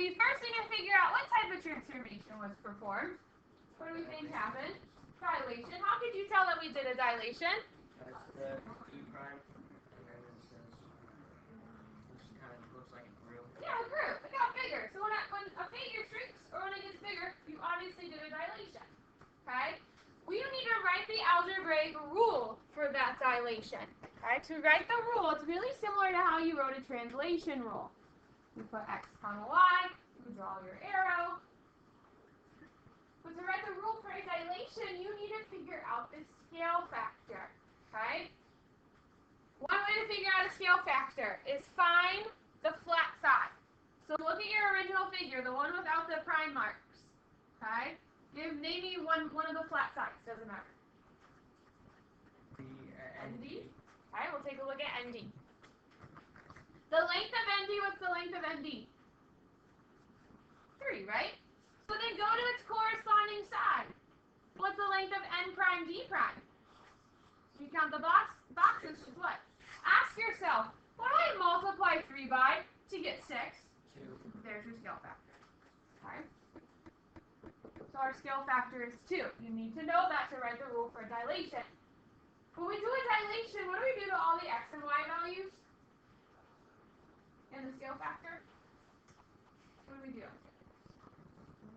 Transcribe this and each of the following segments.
we first need to figure out what type of transformation was performed. What do we think happened? Dilation. How could you tell that we did a dilation? That's the E prime, and then it says, which kind of looks like it grew. Yeah, it grew. It got bigger. So when a figure shrinks or when it gets bigger, you obviously did a dilation. Okay? We need to write the algebraic rule for that dilation. Okay? To write the rule, it's really similar to how you wrote a translation rule. You put x comma y, you draw your arrow. But to write the rule for a dilation, you need to figure out the scale factor. Okay? One way to figure out a scale factor is find the flat side. So look at your original figure, the one without the prime marks. Okay? Name me one of the flat sides, doesn't matter. The ND. Okay, we'll take a look at ND. The length of ND, what's the length of ND? 3, right? So then go to its corresponding side. What's the length of N prime D prime? You count the boxes, what? Ask yourself, what do I multiply 3 by to get 6? 2. There's your scale factor. Okay? So our scale factor is 2. You need to know that to write the rule for dilation. When we do a dilation, what do we do to all the x and y values in the scale factor? What do we do?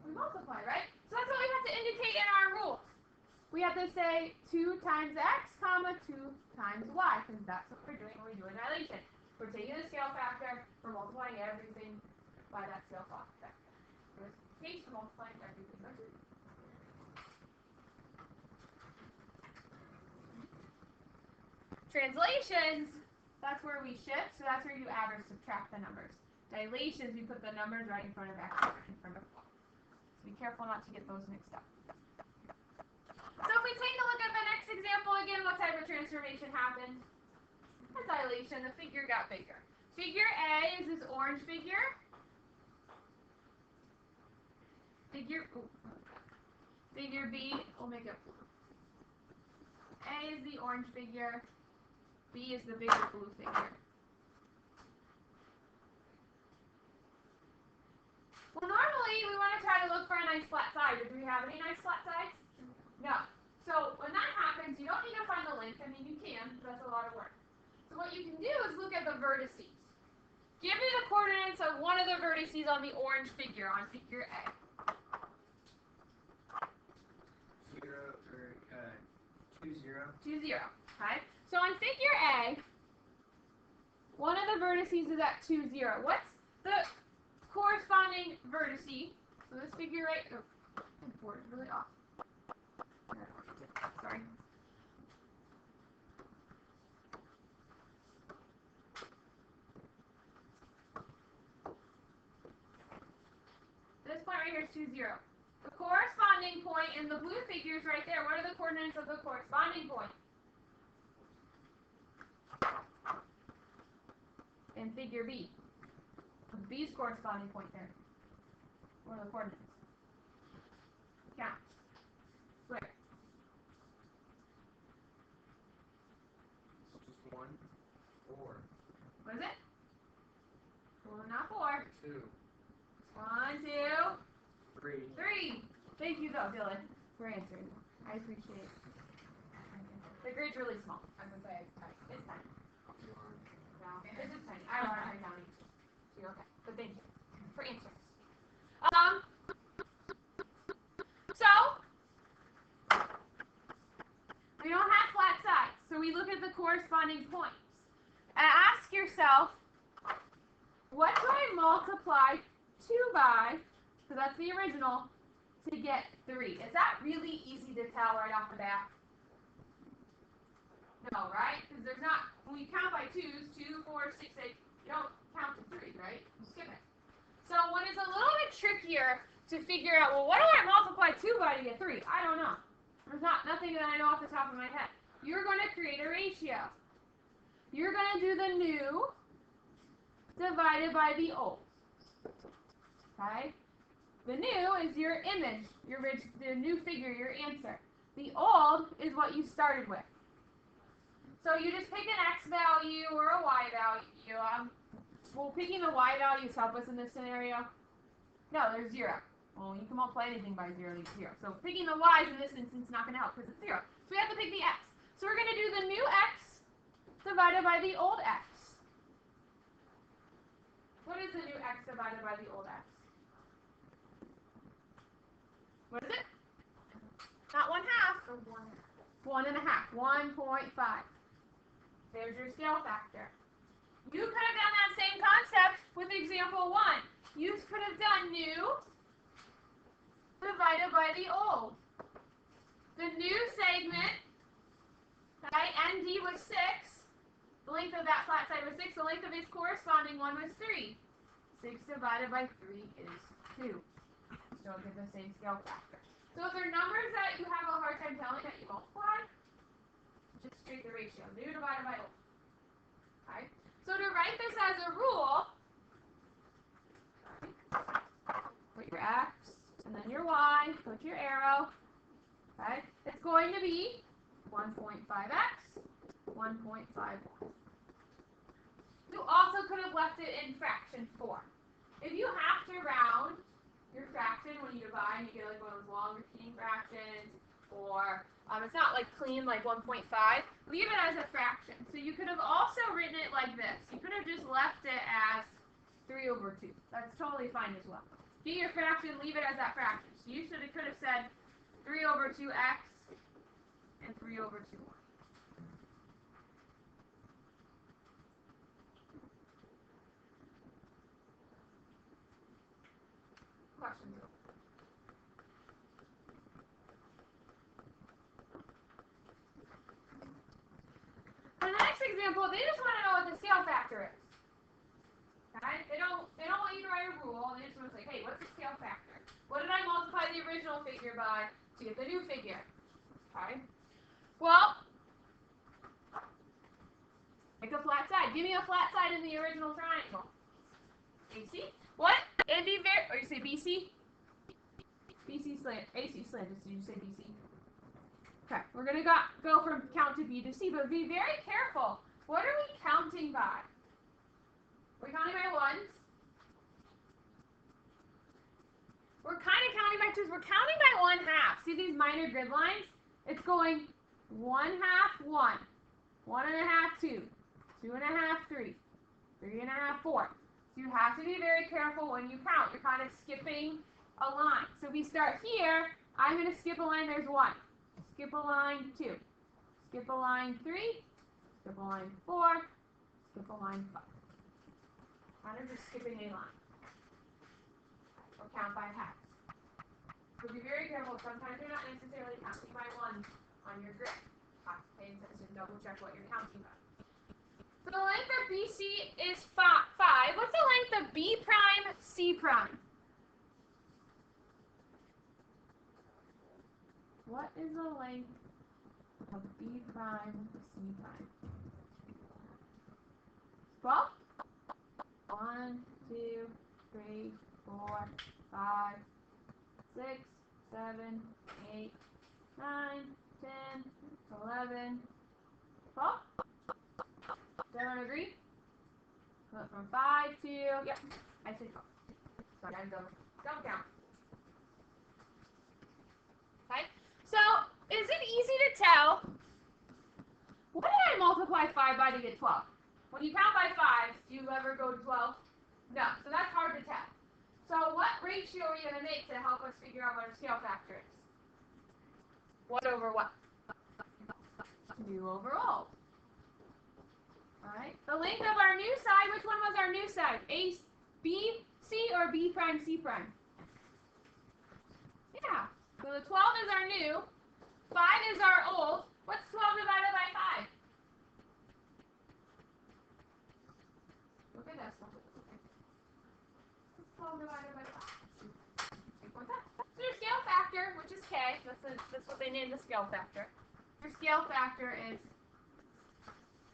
We multiply, right? So that's what we have to indicate in our rules. We have to say 2 times x, comma 2 times y, because that's what we're doing when we do a dilation. We're taking the scale factor, we're multiplying everything by that scale factor. In this case, we're multiplying everything by 2. Translations, that's where we shift, so that's where you add or subtract the numbers. Dilations, we put the numbers right in front of x, right in front of y. So be careful not to get those mixed up. So if we take a look at the next example again, what type of transformation happened? A dilation, the figure got bigger. Figure A is this orange figure. Figure B, we'll make it blue. A is the orange figure. B is the bigger blue figure. Well, normally we want to try to look for a nice flat side. Do we have any nice flat sides? No. So when that happens, you don't need to find the length. I mean, you can, but that's a lot of work. So what you can do is look at the vertices. Give me the coordinates of one of the vertices on the orange figure, on figure A. 0 or 2, 0. 2, 0. Okay. So on figure A, one of the vertices is at 2, 0. What's the corresponding vertice? So this figure right, oh, the board is really off. Sorry. This point right here is 2, 0. The corresponding point in the blue figure is right there. What are the coordinates of the corresponding point? In figure B. B's corresponding point there. What are the coordinates? Count. Where? Just 1, 4. What is it? Well, not 4. 2. 1, 2, 3. 3. Thank you, though, Dylan, for answering. I appreciate it. The grid's really small. I'm going to say it's tiny. It's tiny. No, it's just tiny. I don't want to write down each. So you're okay. But thank you for answering. So, we don't have flat sides, so we look at the corresponding points. And ask yourself, what do I multiply 2 by, so that's the original, to get 3? Is that really easy to tell right off the bat? No, right? Because there's not, when you count by 2s, 2, 4, 6, 8, you don't count to 3, right? You skip it. So when it's a little bit trickier to figure out, well, what do I multiply 2 by to get 3? I don't know. There's nothing that I know off the top of my head. You're going to create a ratio. You're going to do the new divided by the old. Okay? The new is your image, the new figure, your answer. The old is what you started with. So you just pick an x value or a y value. Will picking the y values help us in this scenario? No, there's 0. Well, you can multiply anything by 0 leaves 0. So picking the y's in this instance is not going to help because it's 0. So we have to pick the x. So we're going to do the new x divided by the old x. What is the new x divided by the old x? What is it? Not 1/2. 1 1/2. 1.5. There's your scale factor. You could have done that same concept with example 1. You could have done new divided by the old. The new segment, right, ND was 6. The length of that flat side was 6. The length of its corresponding one was 3. 6 divided by 3 is 2. Still give the same scale factor. So if there are numbers that you have a hard time telling that you multiply, just treat the ratio. New divided by old. Okay? So to write this as a rule, put your x and then your y, put your arrow. Okay? It's going to be 1.5x, 1.5. You also could have left it in fraction form. If you have to round your fraction when you divide and you get like one of those long repeating fractions, or it's not like clean like 1.5, leave it as a fraction. So you could have also written it like this. You could have just left it as 3/2. That's totally fine as well. Get your fraction, leave it as that fraction. So you could have said 3/2x and 3/2y. Questions? For the next example, they just want to know what the scale factor is. Okay? They don't want you to write a rule. They just want to say, hey, what's the scale factor? What did I multiply the original figure by to get the new figure? Okay? Well, make a flat side. Give me a flat side in the original triangle. AC? What? And be very, or you say BC? BC slant, AC slant. Did you say BC? Okay, we're going to go from count to B to C, but be very careful. What are we counting by? We're counting by ones. We're kind of counting by twos. We're counting by 1/2. See these minor grid lines? It's going 1/2, 1. 1.5, 2. 2.5, 3. 3.5, 4. So you have to be very careful when you count. You're kind of skipping a line. So if we start here, I'm going to skip a line. There's 1. Skip a line 2. Skip a line 3. Skip a line 4. Skip a line 5. Kind of just skipping a line. Or count by halves. So be very careful. Sometimes you're not necessarily counting by ones on your grid. Have to pay attention, double check what you're counting by. So the length of BC is 5. What's the length of B prime, C prime? What is the length of B prime, C prime? 12? 1, 2, 3, 4, 5, 6, 7, 8, 9, 10, 11, 12? Does everyone agree? From 5 to, yep, I said 12. Sorry, I don't count. Okay, so is it easy to tell? What did I multiply 5 by to get 12? When you count by 5, do you ever go to 12? No, so that's hard to tell. So what ratio are you going to make to help us figure out what our scale factor is? What over what? New over old. Alright, the length of our new side, which one was our new side? A, B, C, or B prime, C prime? Yeah, so the 12 is our new, 5 is our old. What's 12 divided by 5? Look at that stuff. What's 12 divided by 5? 2.5. So your scale factor, which is K, that's what they named the scale factor. Your scale factor is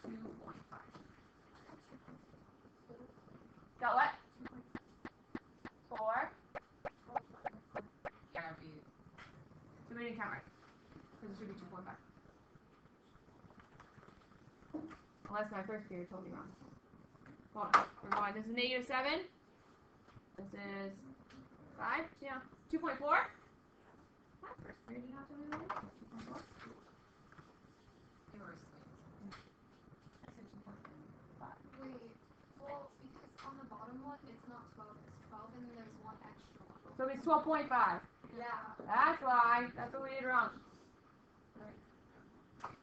2.5. Got what? 4. Yeah, so we didn't count right. Because it should be 2.5. Unless my first period told me wrong. Hold on. We're going. This is -7. This is 5, yeah, 2.4. First period you have to move in. 2.4. Wait, well, because on the bottom one, it's not 12, it's 12, and then there's one extra one. So it's 12.5. Yeah. That's why. That's what we did wrong.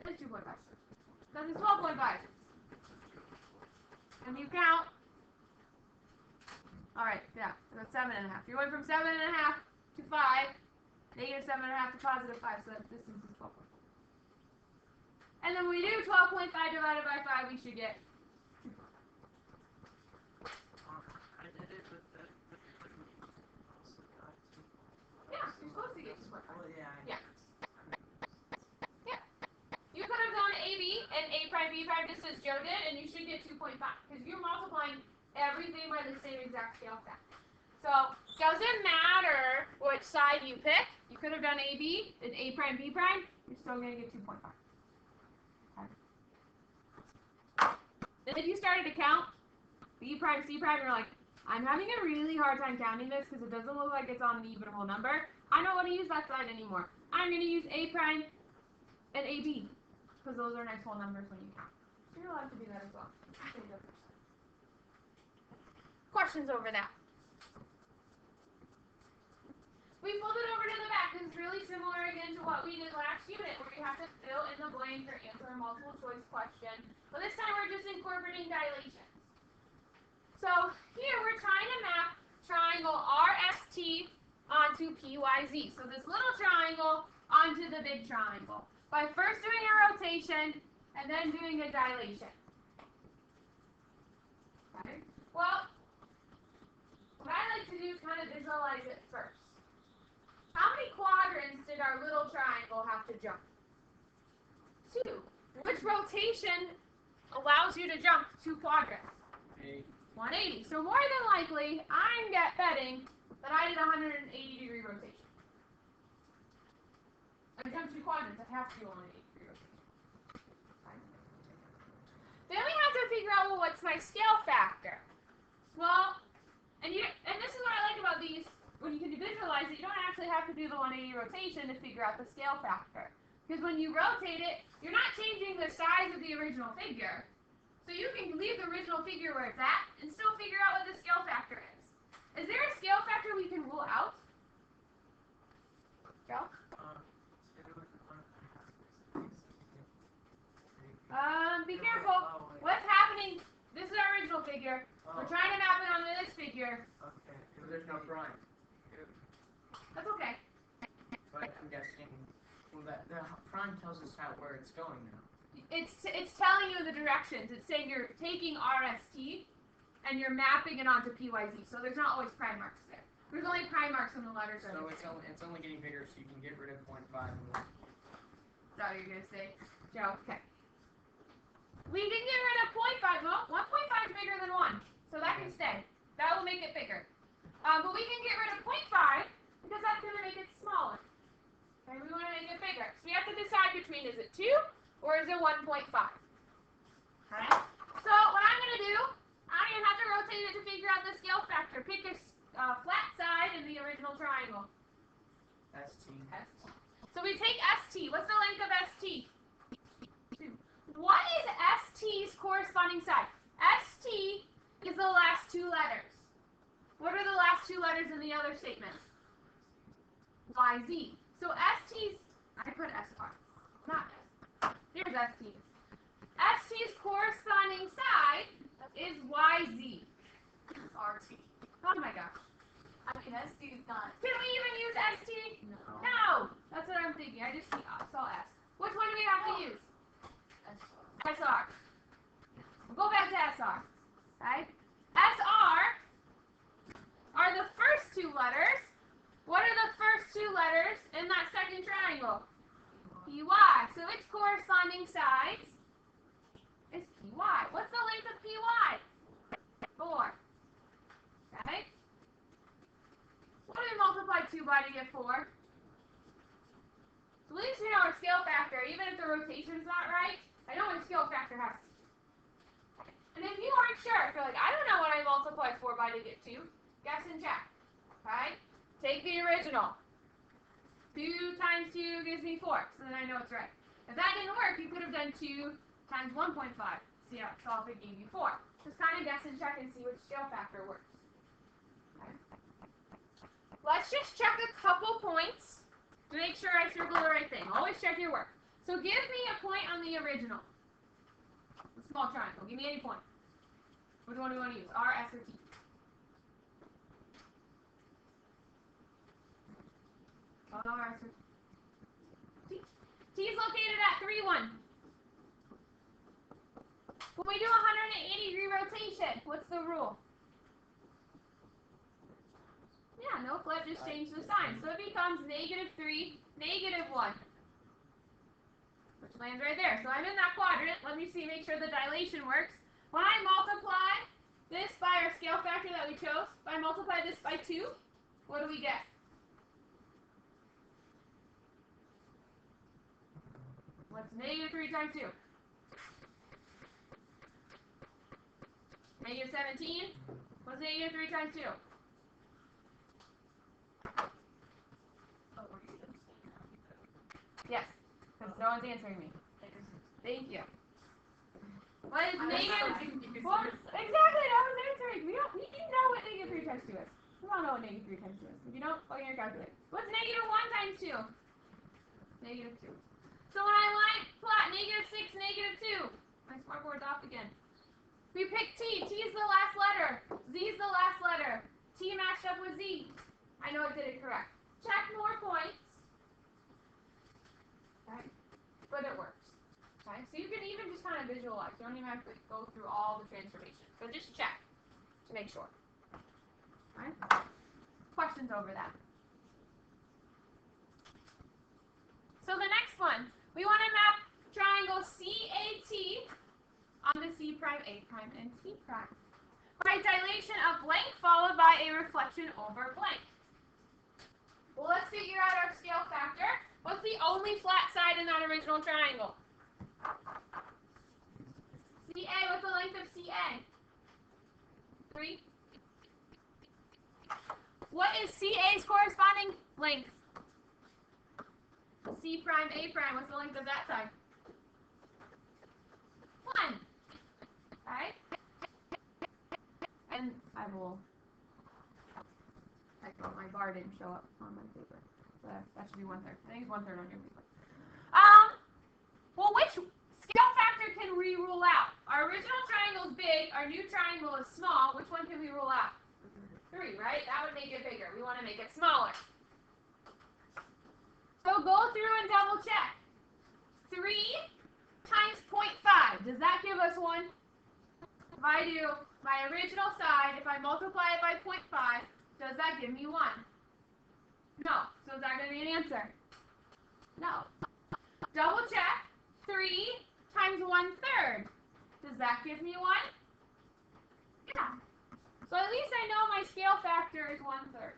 It's 2.5. Because it's 12.5. And you count. Alright, yeah, so that's 7.5. You went from 7.5 to 5, negative 7.5 to positive 5, so that distance is 12.5. And then we do 12.5 divided by 5, we should get 2. Yeah, you're supposed to get 2.5. Yeah. Yeah. You could have gone AB and A prime B prime just as Joe did, and you should get 2.5 because you're multiplying everything by the same exact scale factor. So doesn't matter which side you pick. You could have done AB and A prime B prime. You're still going to get 2.5. Okay. Then if you started to count B prime C prime, you're like, I'm having a really hard time counting this because it doesn't look like it's on an evenable number. I don't want to use that side anymore. I'm going to use A prime and AB because those are nice whole numbers when you count. So you're allowed to do that as well. Questions over that? We fold it over to the back. It's really similar again to what we did last unit where you have to fill in the blank or answer a multiple choice question. But this time we're just incorporating dilations. So here we're trying to map triangle RST onto PYZ. So this little triangle onto the big triangle by first doing a rotation and then doing a dilation. Okay. Well, what I like to do is kind of visualize it first. How many quadrants did our little triangle have to jump? 2. Which rotation allows you to jump 2 quadrants? 180. So more than likely, I'm betting that I did a 180-degree rotation. I've done 2 quadrants. I have to do a 180-degree rotation. Then we have to figure out, well, what's my scale factor? Well, and this is what I like about these. When you can visualize it, you don't actually have to do the 180 rotation to figure out the scale factor. Because when you rotate it, you're not changing the size of the original figure. So you can leave the original figure where it's at and still figure out what the scale factor is. Is there a scale factor we can rule out? Joe? Be careful. What's happening? This is our original figure. We're trying to map it onto this figure. Okay, so there's no prime. That's okay. But I'm guessing, well, the prime tells us where it's going now. It's telling you the directions. It's saying you're taking RST and you're mapping it onto PYZ. So there's not always prime marks there. There's only prime marks when the letters are. So it's only getting bigger, so you can get rid of 0.5. That's what you're gonna say, Joe. Okay. We can get rid of 0.5. Well, 1.5 is bigger than 1, so that can stay. That will make it bigger. But we can get rid of 0.5 because that's going to make it smaller. Okay, we want to make it bigger. So we have to decide between is it 2 or is it 1.5. Okay? So what I'm going to do, I'm going to have to rotate it to figure out the scale factor. Pick a flat side in the original triangle. ST. So we take ST. What's the length of ST? 2. What is ST's corresponding side? ST is the last 2 letters. What are the last 2 letters in the other statement? YZ. So ST's, I put SR, not S. Here's ST. ST's corresponding side is YZ. RT. Oh my gosh. I mean, ST is not. Can we even use ST? No. No. That's what I'm thinking. I just saw S. Which one do we have to use? SR. We'll go back to SR. Okay? SR are the first 2 letters. What are the first 2 letters in that second triangle? PY. So its corresponding sides is PY. What's the length of PY? 4. Okay? What do we multiply 2 by to get 4? So at least we know our scale factor, even if the rotation's not right. I know what scale factor has. And if you aren't sure, if you're like, I don't know what I multiplied 4 by to get 2, guess and check. Okay? take the original. 2 times 2 gives me 4, so then I know it's right. If that didn't work, you could have done 2 times 1.5. See how it solved it gave you 4. Just kind of guess and check and see which scale factor works. Okay. Let's just check a couple points to make sure I circle the right thing. Always check your work. So give me a point on the original. The small triangle. Give me any point. Which one do we want to use? R, S, or T? R, S, or T? T is located at 3, 1. When we do a 180-degree rotation, what's the rule? Yeah, no flip, just change the sign. So it becomes -3, -1. Which lands right there. So I'm in that quadrant. Let me see, make sure the dilation works. When I multiply this by our scale factor that we chose, if I multiply this by 2, what do we get? What's -3 times 2? -17. What's -3 times 2? Yes, because no one's answering me. Thank you. What is negative? What? Exactly, no one's answering. You know what -3 times 2 is. We all know what -3 times 2 is. If you don't, plug in your calculator. What's -1 times 2? -2. So when I line plot -6, -2, my smartboard's off again. We pick T. T is the last letter. Z is the last letter. T matched up with Z. I know I did it correct. Check more points. Okay. But it works. Okay. So you can even just kind of visualize. You don't even have to go through all the transformations. So just check to make sure. Okay. Questions over that? So the next one, we want to map triangle CAT onto C prime, A prime, and T prime. By dilation of blank followed by a reflection over blank. Well, let's figure out our scale factor. What's the only flat side in that original triangle? CA, what's the length of CA? 3. What is CA's corresponding length? C prime, A prime, what's the length of that side? 1. Alright? And I will type out my bar didn't show up on my paper. So that should be 1/3. I think it's 1/3 on your paper. Well, which scale factor can we rule out? Our original triangle is big, our new triangle is small. Which one can we rule out? 3, right? That would make it bigger. We want to make it smaller. So go through and double check. 3 times 0.5. Does that give us 1? If I do my original side, if I multiply it by 0.5, does that give me 1? No. So is that going to be an answer? No. Double check. 3 times 1/3. Does that give me 1? Yeah. So at least I know my scale factor is 1/3.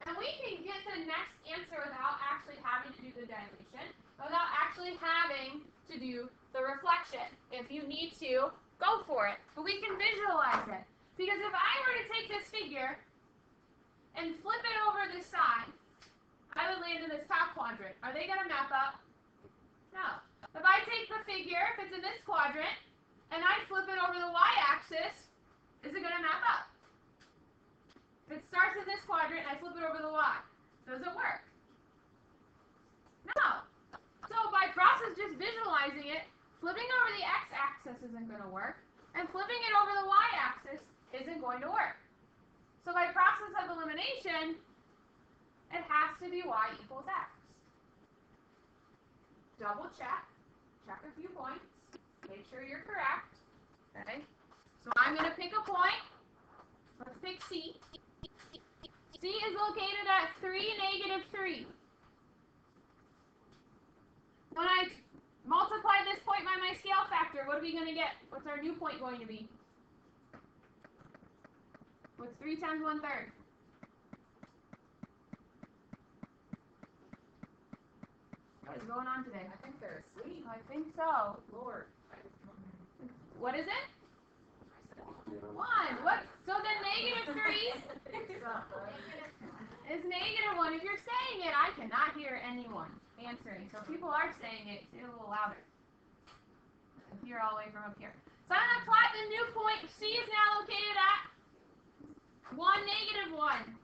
And we can get the next answer without actually having to do the dilation, without actually having to do the reflection. If you need to, go for it. But we can visualize it. Because if I were to take this figure and flip it over this side, I would land in this top quadrant. Are they going to map up? No. If I take the figure, if it's in this quadrant, and I flip it over the y-axis, is it going to map up? If it starts in this quadrant and I flip it over the y, does it work? No. So by process just visualizing it, flipping over the x-axis isn't going to work, and flipping it over the y-axis isn't going to work. So by process of elimination, it has to be y equals x. Double check a few points, make sure you're correct. Okay. So I'm going to pick a point. Let's pick C. C is located at 3, -3. When I multiply this point by my scale factor, what are we going to get? What's our new point going to be? What's 3 times 1/3? What is going on today? I think they're asleep. I think so. Lord. What is it? 1. What? So then -3. It's -1. If you're saying it, I cannot hear anyone answering. So if people are saying it, say it a little louder. If you're all the way from up here. So I'm going to plot the new point. C is now located at 1, -1.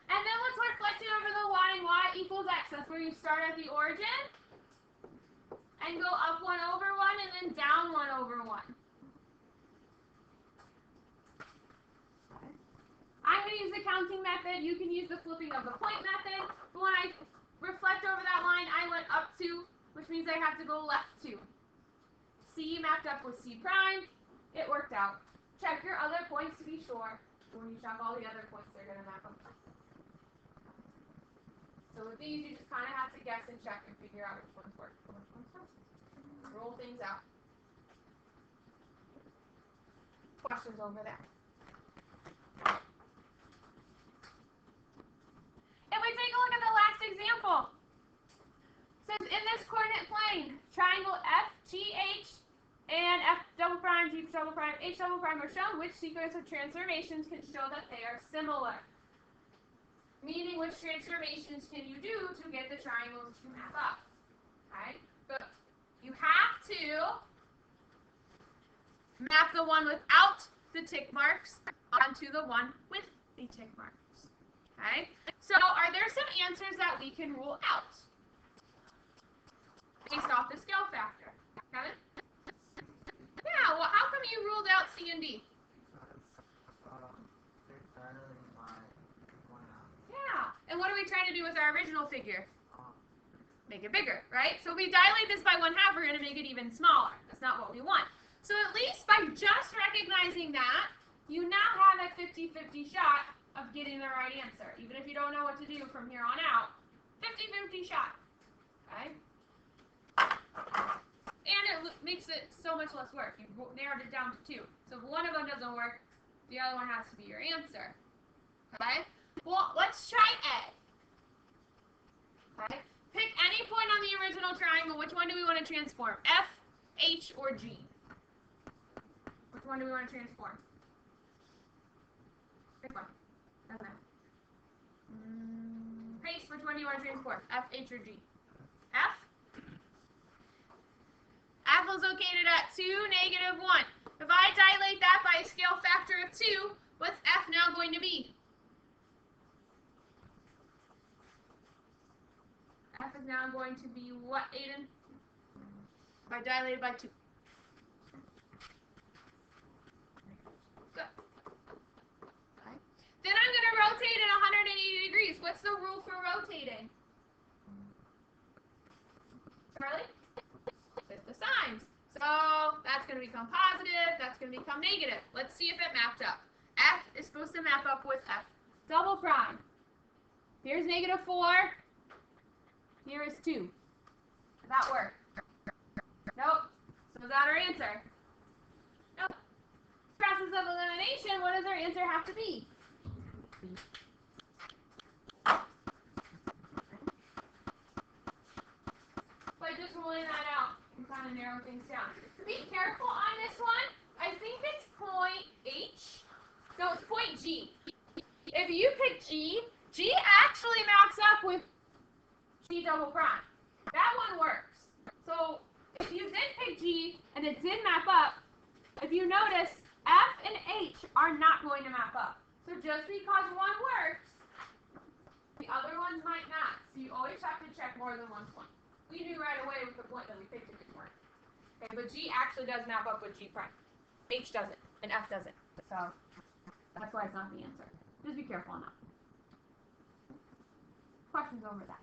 And then let's reflect it over the line. Y equals x. That's where you start at the origin. And go up 1/1 and then down 1/1. I'm going to use the counting method. You can use the flipping of the point method. But when I reflect over that line, I went up 2, which means I have to go left 2. C mapped up with C prime. It worked out. Check your other points to be sure. When you check all the other points, they're going to map up. So with these, you just kind of have to guess and check and figure out which ones work and which ones don't. Roll things out. Questions over there? If we take a look at the last example, it says in this coordinate plane, triangle FGH and F double prime, G double prime, H double prime are shown. Which sequence of transformations can show that they are similar? Meaning, which transformations can you do to get the triangles to map up? Okay, but you have to map the one without the tick marks onto the one with the tick marks. Okay, so are there some answers that we can rule out based off the scale factor? Kevin? Yeah, well, how come you ruled out C and D? Yeah, and what are we trying to do with our original figure? Make it bigger, right? So if we dilate this by 1/2, we're going to make it even smaller. That's not what we want. So at least by just recognizing that, you now have a 50-50 shot of getting the right answer. Even if you don't know what to do from here on out, 50-50 shot. Okay? And it makes it so much less work. You narrowed it down to 2. So if one of them doesn't work, the other one has to be your answer. Okay? Well, let's try A. Okay? Pick any point on the original triangle. Which one do we want to transform? F, H, or G? Which one do we want to transform? Pick one. Doesn't matter. Grace, which one do you want to transform? F, H, or G? F? F is located at 2, -1. If I dilate that by a scale factor of 2, what's F now going to be? F is now going to be what, Aiden? If I dilate it by 2. Good. Okay. Then I'm going to rotate it 180 degrees. What's the rule for rotating? Charlie? With the signs. So that's going to become positive. That's going to become negative. Let's see if it mapped up. F is supposed to map up with F double prime. Here's -4. Here is 2. Does that work? Nope. So is that our answer? Nope. Process of elimination, what does our answer have to be? By just ruling that out, you kind of narrow things down. Be careful on this one. I think it's point H. No, it's point G. If you pick G, G actually maps up with G double prime. That one works. So if you did pick G and it did map up, if you notice, F and H are not going to map up. So just because one works, the other ones might not. So you always have to check more than one point. We knew right away with the point that we picked it didn't work. Okay, but G actually does map up with G prime. H doesn't, and F doesn't. So that's why it's not the answer. Just be careful on that. Questions over that?